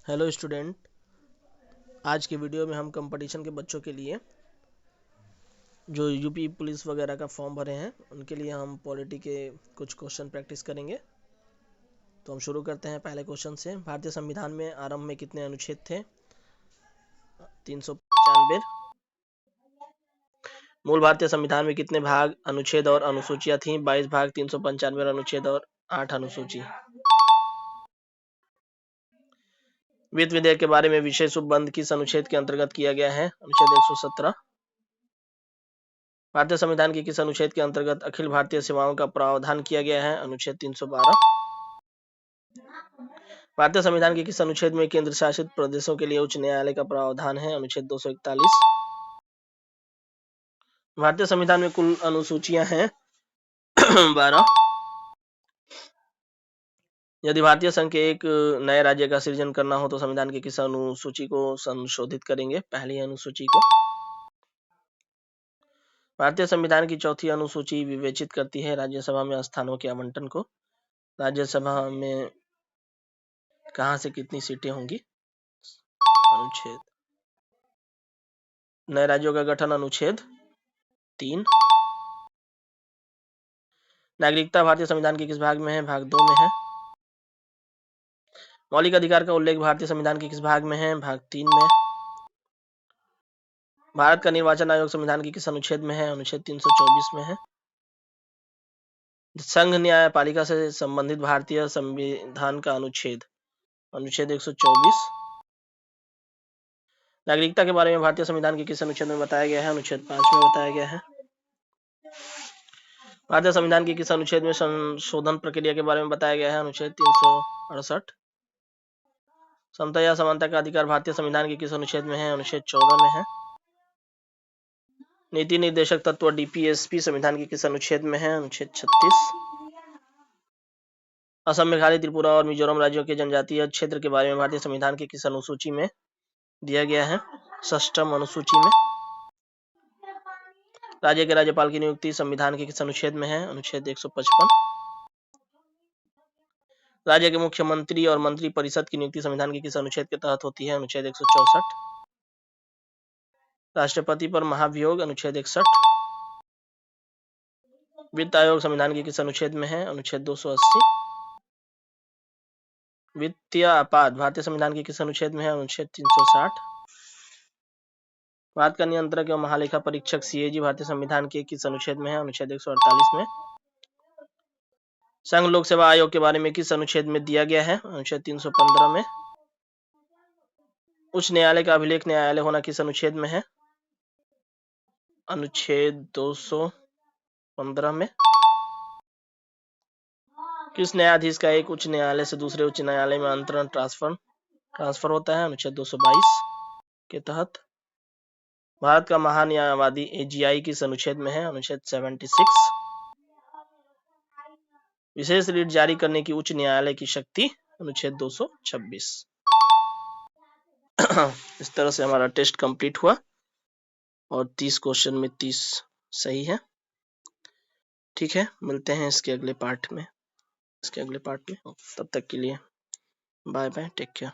Hello student, आज के video में हम कंपटीशन के बच्चों के लिए जो यूपी पुलिस वगैरह का फॉर्म भरे हैं उनके लिए हम पॉलिटी के कुछ क्वेश्चन प्रैक्टिस करेंगे। तो हम शुरू करते हैं पहले क्वेश्चन से। भारतीय संविधान में आरंभ में कितने अनुच्छेद थे? 395। मूल भारतीय संविधान में कितने भाग, अनुच्छेद और अनुसूचियां थीं? 22 भाग, 395 अनुच्छेद और 8 अनुसूची। वित्त विधेयक के बारे में विशेष उपबंध किस अनुच्छेद के अंतर्गत किया गया है? अनुच्छेद 117। भारतीय संविधान के किस अनुच्छेद के अंतर्गत अखिल भारतीय सेवाओं का प्रावधान किया गया है? अनुच्छेद 312। भारतीय संविधान के किस अनुच्छेद में केंद्र शासित प्रदेशों के लिए उच्च न्यायालय का प्रावधान है? अनुच्छेद 241। भारतीय संविधान में कुल अनुसूचियां हैं 12। यदि भारतीय संघ के एक नए राज्य का सृजन करना हो तो संविधान की किस अनुसूची को संशोधित करेंगे? पहली अनुसूची को। भारतीय संविधान की चौथी अनुसूची विवेचित करती है राज्यसभा में स्थानों के आवंटन को। राज्यसभा में कहां से कितनी सीटें होंगी? अनुच्छेद। नए राज्यों का गठन अनुच्छेद 3। नागरिकता भारतीय संविधान के किस भाग में है? भाग 2 में है। मौलिक अधिकार का उल्लेख भारतीय संविधान के किस भाग में है? भाग 3 में। भारत का निर्वाचन आयोग संविधान के किस अनुच्छेद में है? अनुच्छेद 324 में है। संघ न्यायपालिका से संबंधित भारतीय संविधान का अनुच्छेद? अनुच्छेद 124। नागरिकता के बारे में भारतीय संविधान के किस अनुच्छेद में बताया गया है? अनुच्छेद 5 में बताया गया है। भारतीय संविधान के किस अनुच्छेद में संशोधन प्रक्रिया के बारे में बताया गया है? अनुच्छेद 368। समता या समानता का अधिकार भारतीय संविधान के किस अनुच्छेद में है? अनुच्छेद 14 में है। नीति निर्देशक तत्व डीपीएसपी संविधान के किस अनुच्छेद में है? अनुच्छेद 36। असम, मेघालय, त्रिपुरा और मिजोरम राज्यों के जनजातीय क्षेत्र के बारे में भारतीय संविधान के किस अनुसूची में दिया गया है? 6वीं अनुसूची में। राज्य के राज्यपाल की नियुक्ति संविधान के किस अनुच्छेद में है? अनुच्छेद 155। राज्य के मुख्यमंत्री और मंत्री परिषद की नियुक्ति संविधान के किस अनुच्छेद के तहत होती है? अनुच्छेद 164। राष्ट्रपति पर महाभियोग अनुच्छेद 61। वित्त आयोग संविधान के किस अनुच्छेद में है? अनुच्छेद 280। वित्तीय आपात भारतीय संविधान के किस अनुच्छेद में है? अनुच्छेद 360। भारत का नियंत्रक एवं महालेखा परीक्षक सीएजी भारतीय संविधान के किस अनुच्छेद में है? अनुच्छेद 148 में। संघ लोक सेवा आयोग के बारे में किस अनुच्छेद में दिया गया है? अनुच्छेद 315 में। उच्च न्यायालय का अभिलेख न्यायालय होना किस अनुच्छेद में है? अनुच्छेद 215 में। किस न्यायाधीश का एक उच्च न्यायालय से दूसरे उच्च न्यायालय में अंतरण ट्रांसफर होता है? अनुच्छेद 222 के तहत। भारत का महान्यायवादी एजीआई किस अनुच्छेद में है? अनुच्छेद 76। विशेष रीट जारी करने की उच्च न्यायालय की शक्ति? अनुच्छेद 226। इस तरह से हमारा टेस्ट कंप्लीट हुआ और 30 क्वेश्चन में 30 सही है। ठीक है, मिलते हैं इसके अगले पार्ट में। तब तक के लिए बाय बाय, टेक केयर।